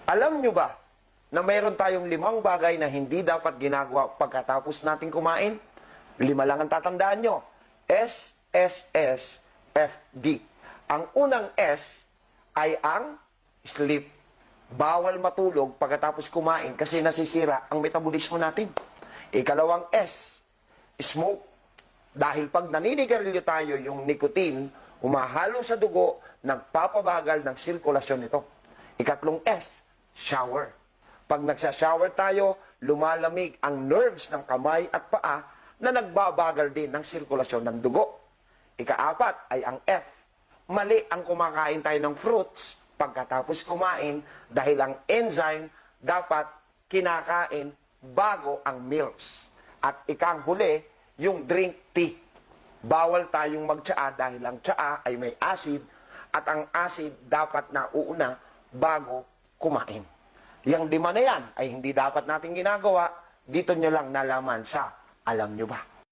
Alam nyo ba na mayroon tayong 5 bagay na hindi dapat ginagawa pagkatapos natin kumain? 5 lang ang tatandaan nyo. S, S, S, F, D. Ang unang S ay ang sleep. Bawal matulog pagkatapos kumain kasi nasisira ang metabolismo natin. Ikalawang S, smoke. Dahil pag naninigarilyo tayo, yung nicotine, humahalo sa dugo, nagpapabagal ng sirkulasyon nito. Ikatlong S, shower. Pag nagsashower tayo, lumalamig ang nerves ng kamay at paa na nagbabagal din ng sirkulasyon ng dugo. Ikaapat ay ang F. Mali ang kumakain tayo ng fruits pagkatapos kumain dahil ang enzyme dapat kinakain bago ang meals. At ikang huli, yung drink tea. Bawal tayong magtsaa dahil ang tsaa ay may acid at ang acid dapat nauuna bago kumain. Yang 5 na yan ay hindi dapat natin ginagawa. Dito nyo lang nalaman sa Alam Nyo Ba?